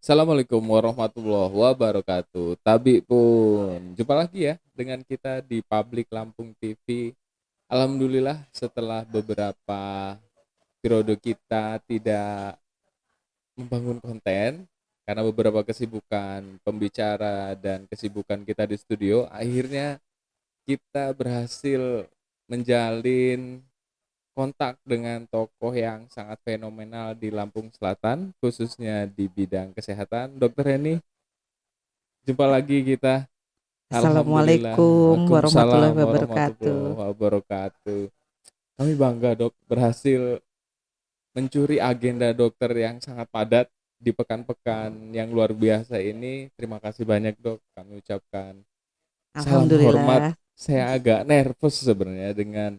Assalamualaikum warahmatullahi wabarakatuh. Tabi pun jumpa lagi ya dengan kita di Publik Lampung TV. Alhamdulillah setelah beberapa periode kita tidak membangun konten karena beberapa kesibukan pembicara dan kesibukan kita di studio, akhirnya kita berhasil menjalin kontak dengan tokoh yang sangat fenomenal di Lampung Selatan, khususnya di bidang kesehatan. Dokter Heni, jumpa lagi kita. Alhamdulillah. Assalamualaikum warahmatullahi Waalaikumsalam wabarakatuh. warahmatullahi wabarakatuh. Kami bangga dok berhasil mencuri agenda dokter yang sangat padat di pekan-pekan yang luar biasa ini. Terima kasih banyak dok. Kami ucapkan salam hormat. Alhamdulillah. Saya agak nervous sebenarnya dengan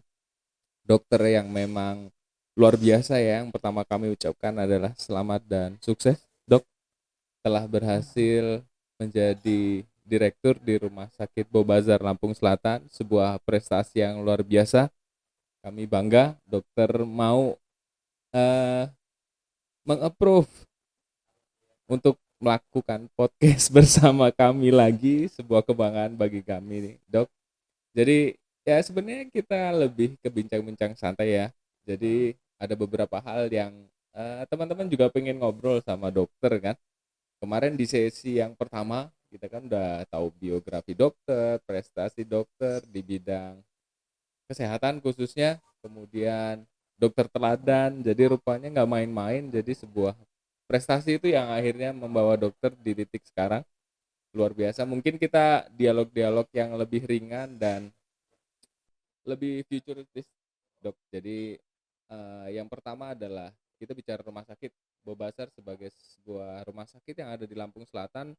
dokter yang memang luar biasa ya. Yang pertama kami ucapkan adalah selamat dan sukses dok telah berhasil menjadi direktur di Rumah Sakit Bobazar Lampung Selatan, sebuah prestasi yang luar biasa. Kami bangga dokter mau eh, mengapprove untuk melakukan podcast bersama kami lagi, sebuah kebanggaan bagi kami nih, Dok. Jadi ya sebenarnya kita lebih ke bincang-bincang santai ya. Jadi ada beberapa hal yang teman-teman juga pengen ngobrol sama dokter kan. Kemarin di sesi yang pertama kita kan udah tahu biografi dokter, prestasi dokter di bidang kesehatan khususnya, kemudian dokter teladan, jadi rupanya nggak main-main, jadi sebuah prestasi itu yang akhirnya membawa dokter di titik sekarang luar biasa. Mungkin kita dialog-dialog yang lebih ringan dan lebih futuristis dok. Jadi yang pertama adalah kita bicara rumah sakit Bobasar sebagai sebuah rumah sakit yang ada di Lampung Selatan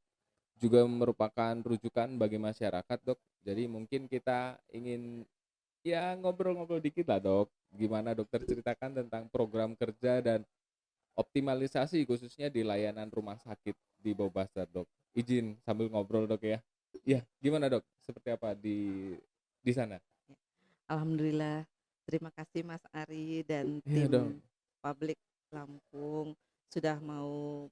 juga merupakan rujukan bagi masyarakat dok. Jadi mungkin kita ingin ya ngobrol-ngobrol dikit lah dok. Gimana dokter ceritakan tentang program kerja dan optimalisasi khususnya di layanan rumah sakit di Bobasar dok. Izin sambil ngobrol dok ya. Iya, gimana dok? Seperti apa di sana? Alhamdulillah. Terima kasih Mas Ari dan Iya dong. tim Publik Lampung sudah mau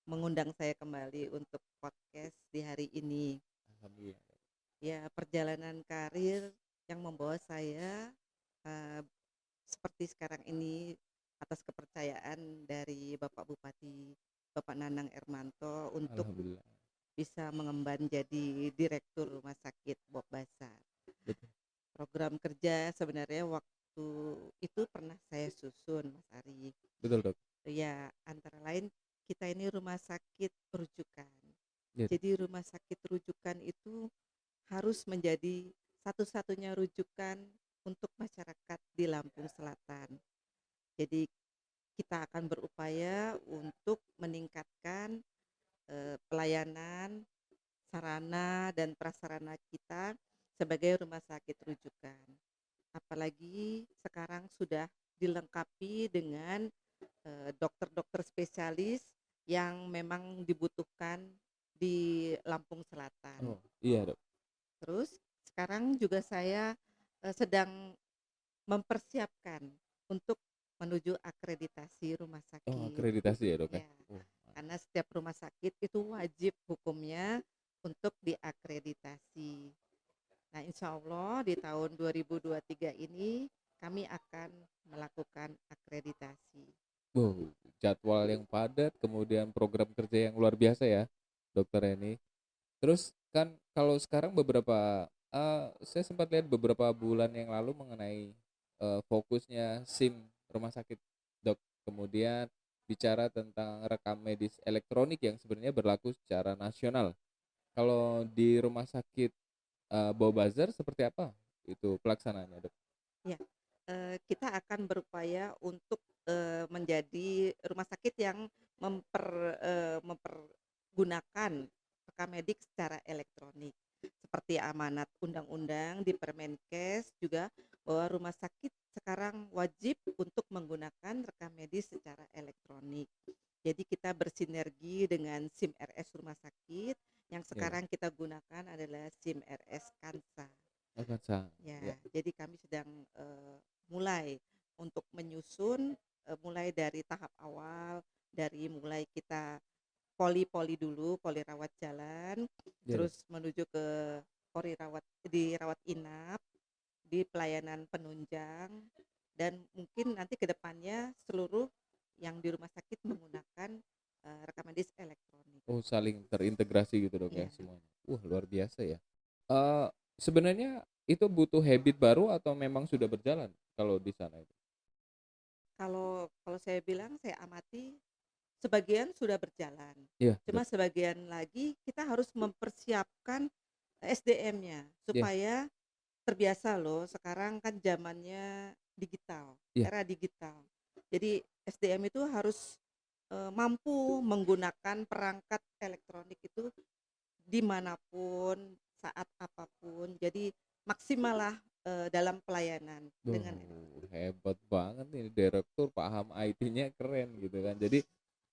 mengundang saya kembali untuk podcast di hari ini. Alhamdulillah. Ya, perjalanan karir yang membawa saya eh, seperti sekarang ini atas kepercayaan dari Bapak Bupati Bapak Nanang Ermanto untuk Alhamdulillah. bisa mengemban jadi direktur Rumah Sakit Bob Basar. Betul. Program kerja sebenarnya waktu itu pernah saya susun, Mas Ari. Betul dok. Ya, antara lain kita ini rumah sakit rujukan. Iya dok. Jadi rumah sakit rujukan itu harus menjadi satu-satunya rujukan untuk masyarakat di Lampung Selatan. Jadi kita akan berupaya untuk meningkatkan pelayanan sarana dan prasarana kita sebagai rumah sakit rujukan. Apalagi sekarang sudah dilengkapi dengan dokter-dokter spesialis yang memang dibutuhkan di Lampung Selatan. Oh iya dok. Terus sekarang juga saya sedang mempersiapkan untuk menuju akreditasi rumah Oh sakit. akreditasi ya dok ya. Ya, Oh, karena setiap rumah sakit itu wajib hukumnya untuk diakreditasi. Nah, insya Allah di tahun 2023 ini kami akan melakukan akreditasi. wow, jadwal yang padat, kemudian program kerja yang luar biasa ya, dokter ini. Terus kan kalau sekarang beberapa, saya sempat lihat beberapa bulan yang lalu mengenai fokusnya SIM rumah sakit dok. Kemudian bicara tentang rekam medis elektronik yang sebenarnya berlaku secara nasional. Kalau di rumah sakit Bawabazar seperti apa itu pelaksanaannya dok? Ya, kita akan berupaya untuk menjadi rumah sakit yang mempergunakan rekam medik secara elektronik. Seperti amanat undang-undang di Permenkes juga bahwa rumah sakit sekarang wajib untuk menggunakan rekam medis secara elektronik. Jadi kita bersinergi dengan SIM RS rumah sakit yang Ya, sekarang kita gunakan adalah SIM RS Kansa. akan sang. Ya, Ya, jadi kami sedang mulai untuk menyusun mulai dari tahap awal, dari mulai kita poli-poli dulu, poli rawat jalan, Iya, Dok. terus menuju ke poli rawat inap, di pelayanan penunjang, dan mungkin nanti ke depannya seluruh yang di rumah sakit menggunakan, rekam medis elektronik. Oh, saling terintegrasi gitu, Dok, ya Iya. semuanya. Wah, luar biasa ya. Eee, Sebenarnya itu butuh habit baru atau memang sudah berjalan kalau di sana itu? Kalau kalau saya bilang, saya amati sebagian sudah berjalan, Iya, cuma Dok. sebagian lagi kita harus mempersiapkan SDM-nya Iya, supaya terbiasa loh, sekarang kan zamannya digital, iya. era digital. Jadi SDM itu harus, mampu menggunakan perangkat elektronik itu dimanapun, saat apapun. Jadi maksimallah, dalam pelayanan dengan Duh, hebat banget nih direktur paham IT-nya keren gitu kan. Jadi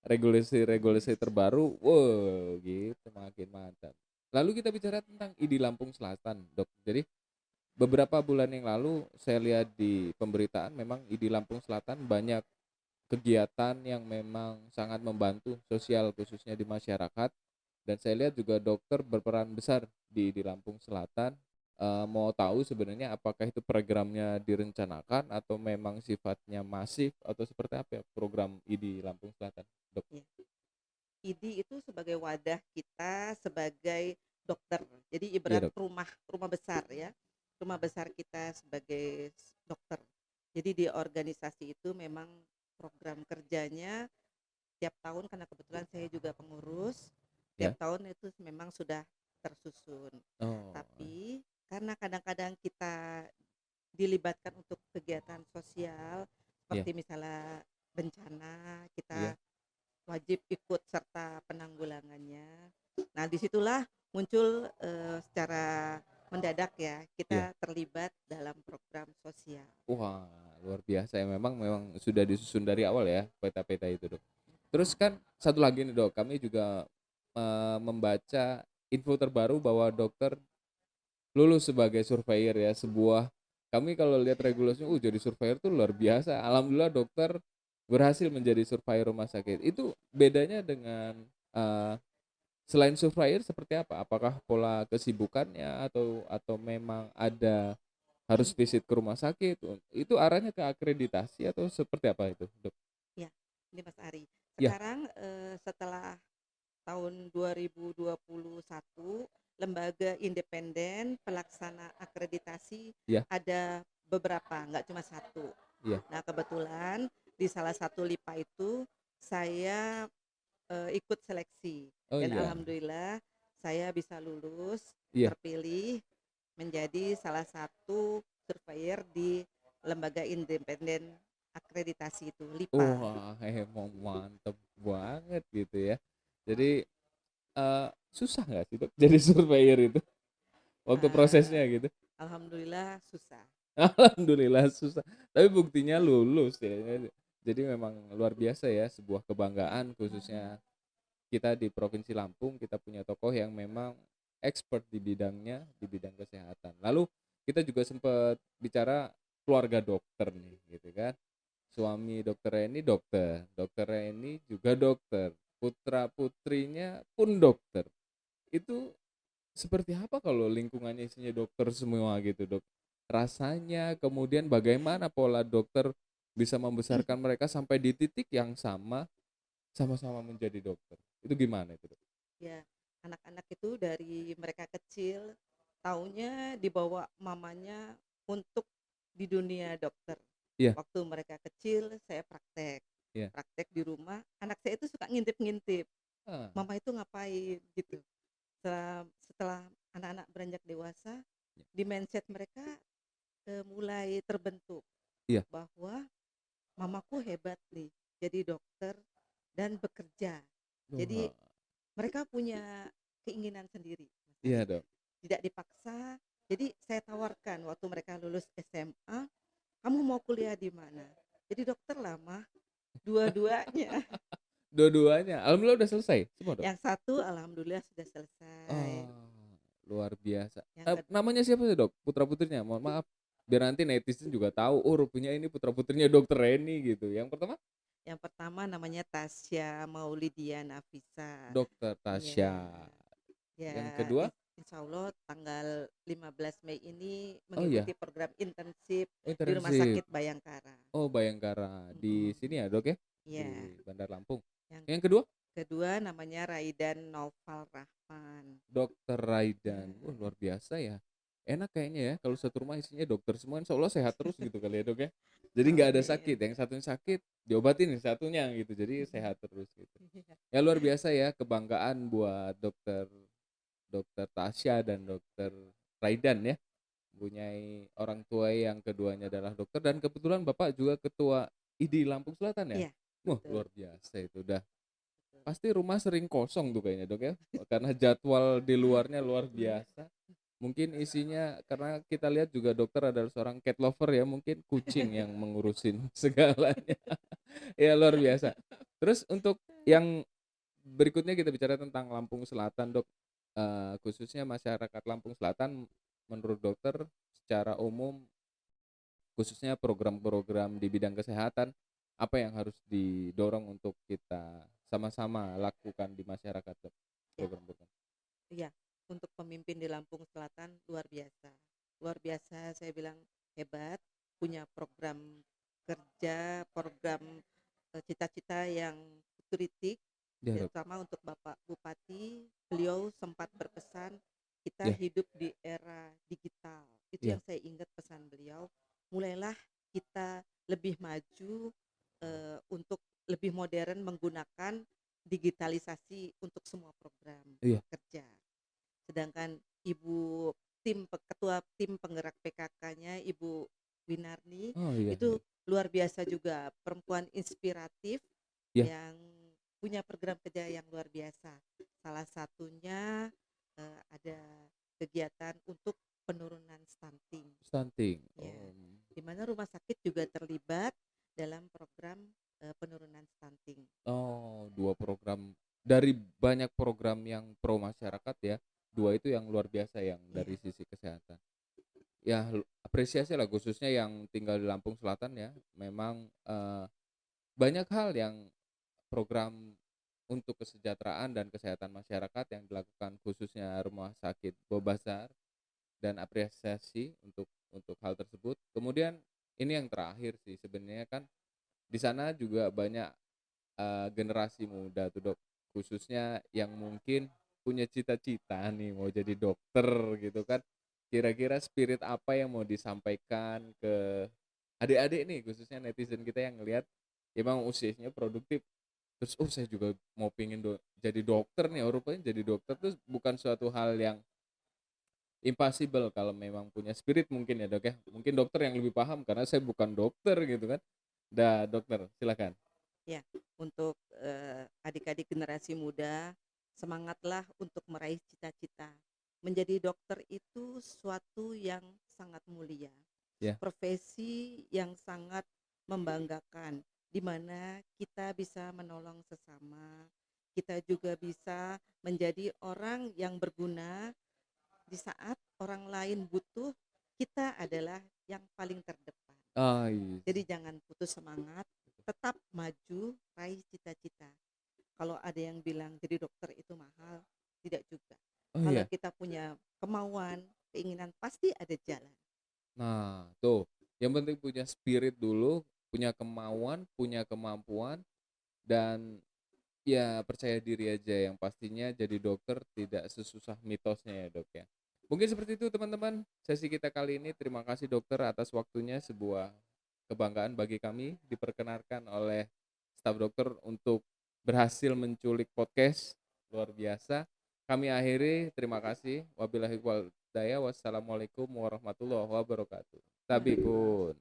regulasi-regulasi terbaru, wow gitu makin mantap. Lalu kita bicara tentang ID Lampung Selatan, Dok. Jadi beberapa bulan yang lalu saya lihat di pemberitaan memang ID Lampung Selatan banyak kegiatan yang memang sangat membantu sosial khususnya di masyarakat, dan saya lihat juga dokter berperan besar di Lampung Selatan. Mau tahu sebenarnya apakah itu programnya direncanakan atau memang sifatnya masif atau seperti apa ya program ID Lampung Selatan, Dok? ya. ID itu sebagai wadah kita sebagai dokter. Jadi Iya, ibarat Dok. rumah rumah besar ya, rumah besar kita sebagai dokter. Jadi di organisasi itu memang program kerjanya tiap tahun, karena kebetulan saya juga pengurus, tiap Ya. tahun itu memang sudah tersusun. Oh, Tapi karena kadang-kadang kita dilibatkan untuk kegiatan sosial, iya, seperti misalnya bencana, iya, kita wajib ikut serta penanggulangannya. Nah, disitulah muncul, secara mendadak ya, iya. kita terlibat dalam program sosial. Wah, luar biasa ya memang memang sudah disusun dari awal ya peta-peta itu, Dok. Terus kan satu lagi nih, Dok, kami juga membaca info terbaru bahwa dokter lulus sebagai surveyor ya, sebuah kami kalau lihat regulasinya, jadi surveyor tuh luar biasa. Alhamdulillah dokter berhasil menjadi surveyor rumah sakit. Itu bedanya dengan eee, selain surveyor seperti apa? Apakah pola kesibukannya atau memang ada harus visit ke rumah sakit? Itu arahnya ke akreditasi atau seperti apa itu, Dok? Ya, ini Mas Ari. Iya, Sekarang, setelah tahun 2021, lembaga independen pelaksana akreditasi iya, ada beberapa, nggak cuma satu. iya. Nah, kebetulan di salah satu LIPA itu saya, ikut seleksi, Oh dan iya, alhamdulillah saya bisa lulus, iya. terpilih menjadi salah satu surveyor di lembaga independen akreditasi itu, LIPA. Wah, emang mantep banget gitu ya. Jadi, susah nggak sih, Dok, jadi surveyor itu waktu prosesnya Eee, gitu? Alhamdulillah susah. Alhamdulillah susah, tapi buktinya lulus ya. Jadi memang luar biasa ya, sebuah kebanggaan khususnya kita di Provinsi Lampung, kita punya tokoh yang memang expert di bidangnya, di bidang kesehatan. Lalu kita juga sempat bicara keluarga dokter nih, gitu kan. Suami dokter Reni dokter, dokter Reni juga dokter, putra-putrinya pun dokter. Itu seperti apa kalau lingkungannya isinya dokter semua gitu, Dok? Rasanya, kemudian bagaimana pola dokter bisa membesarkan mereka sampai di titik yang sama, sama-sama menjadi dokter. Itu gimana itu, Dok? Ya, anak-anak itu dari mereka kecil taunya dibawa mamanya untuk di dunia dokter. Iya, Waktu mereka kecil saya praktek, iya. praktek di rumah, anak saya itu suka ngintip-ngintip, Ah, mama itu ngapain gitu. Setelah anak-anak beranjak dewasa, di mindset mereka, mulai terbentuk iya. bahwa mamaku hebat nih jadi dokter dan bekerja. Jadi Wah, mereka punya keinginan sendiri, Mas iya, Ari, Dok. tidak dipaksa. Jadi saya tawarkan waktu mereka lulus SMA, "Kamu mau kuliah di mana?" "Jadi dokter lah, Mah." Dua-duanya. Dua-duanya, alhamdulillah udah selesai semua, Dok? Yang satu alhamdulillah sudah selesai, Oh, luar biasa. yang Namanya siapa sih, Dok, putra-putrinya? Mohon maaf, biar nanti netizen juga tahu, oh rupanya ini putra-putrinya dokter Reni gitu. Yang pertama? Yang pertama namanya Tasya Maulidia Nafisa. Dokter Iya, Tasya. ya, Yang kedua, insya Allah tanggal 15 Mei ini oh iya, mengikuti program intensif di Rumah internship. Sakit Bayangkara. Oh, Bayangkara di Mm-mm. sini ya, Dok ya? Iya. Di Bandar Lampung. Yang Yang kedua, kedua namanya Raidan Noval Rahman. Dokter Ya, Raidan. Wah, luar biasa ya. Enak kayaknya ya kalau satu rumah isinya dokter semua, insya Allah sehat terus gitu kali ya, Dok ya. Jadi nggak ada sakit, amin. yang satunya sakit diobatin yang satunya gitu. Jadi sehat terus gitu. Iya. Ya luar biasa ya, kebanggaan buat dokter dokter Tasya dan dokter Raidan ya, mempunyai orang tua yang keduanya adalah dokter dan kebetulan Bapak juga ketua ID Lampung Selatan ya. Iya, Wah, betul, luar biasa itu udah. betul. Pasti rumah sering kosong tuh kayaknya, Dok ya. Karena jadwal di luarnya luar biasa. Mungkin isinya karena kita lihat juga dokter adalah seorang cat lover ya, mungkin kucing yang mengurusin segalanya. Ya luar biasa. Terus untuk yang berikutnya kita bicara tentang Lampung Selatan, Dok. Khususnya masyarakat Lampung Selatan menurut dokter secara umum, khususnya program-program di bidang kesehatan, apa yang harus didorong untuk kita sama-sama lakukan di masyarakat, Dok? Ya, Program-program. iya. Untuk pemimpin di Lampung Selatan luar biasa. Luar biasa saya bilang hebat, punya program kerja, program cita-cita yang futuritik, Ya, Dok. terutama untuk Bapak Bupati. Beliau sempat berpesan kita Ya, hidup di era digital. Itu ya. yang saya ingat pesan beliau. Mulailah kita lebih maju untuk lebih modern menggunakan digitalisasi untuk semua program Iya. kerja. Sedangkan Ibu ketua tim penggerak PKK-nya Ibu Winarni Oh, iya, itu iya. luar biasa juga, perempuan inspiratif Ya, yang punya program kerja yang luar biasa. Salah satunya ada kegiatan untuk penurunan stunting. stunting. Ya, Oh. di mana rumah sakit juga terlibat dalam program penurunan stunting. Oh, dua program dari banyak program yang pro masyarakat ya. Dua itu yang luar biasa yang dari Ya, sisi kesehatan. Ya, apresiasi lah khususnya yang tinggal di Lampung Selatan ya. Memang banyak hal yang program untuk kesejahteraan dan kesehatan masyarakat yang dilakukan khususnya Rumah Sakit Bobasar, dan apresiasi untuk hal tersebut. Kemudian ini yang terakhir sih sebenarnya kan di sana juga banyak generasi muda tuh, Dok, khususnya yang mungkin punya cita-cita nih mau jadi dokter gitu kan. Kira-kira spirit apa yang mau disampaikan ke adik-adik nih, khususnya netizen kita yang ngelihat emang usianya produktif, terus oh saya juga mau pingin jadi dokter nih. Oh, rupanya jadi dokter tuh bukan suatu hal yang impossible kalau memang punya spirit mungkin ya, Dok ya. Mungkin dokter yang lebih paham karena saya bukan dokter gitu kan. Dah, dokter silakan. ya, untuk adik-adik generasi muda, semangatlah untuk meraih cita-cita. Menjadi dokter itu suatu yang sangat mulia, Ya. profesi yang sangat membanggakan, di mana kita bisa menolong sesama, kita juga bisa menjadi orang yang berguna di saat orang lain butuh, kita adalah yang paling terdepan. Ah, iya. Jadi jangan putus semangat, tetap maju, raih cita-cita. Kalau ada yang bilang jadi dokter itu mahal, tidak juga. Oh Kalau iya. kita punya kemauan, keinginan, pasti ada jalan. Nah, tuh. Yang penting punya spirit dulu, punya kemauan, punya kemampuan, dan ya percaya diri aja. Yang pastinya jadi dokter tidak sesusah mitosnya ya, Dok ya. Mungkin seperti itu teman-teman sesi kita kali ini. Terima kasih dokter atas waktunya. Sebuah kebanggaan bagi kami diperkenarkan oleh staf dokter untuk berhasil menculik podcast. Luar biasa. Kami akhiri, terima kasih. Wabillahi wal hidayah. Wassalamualaikum warahmatullahi wabarakatuh. Tabikun.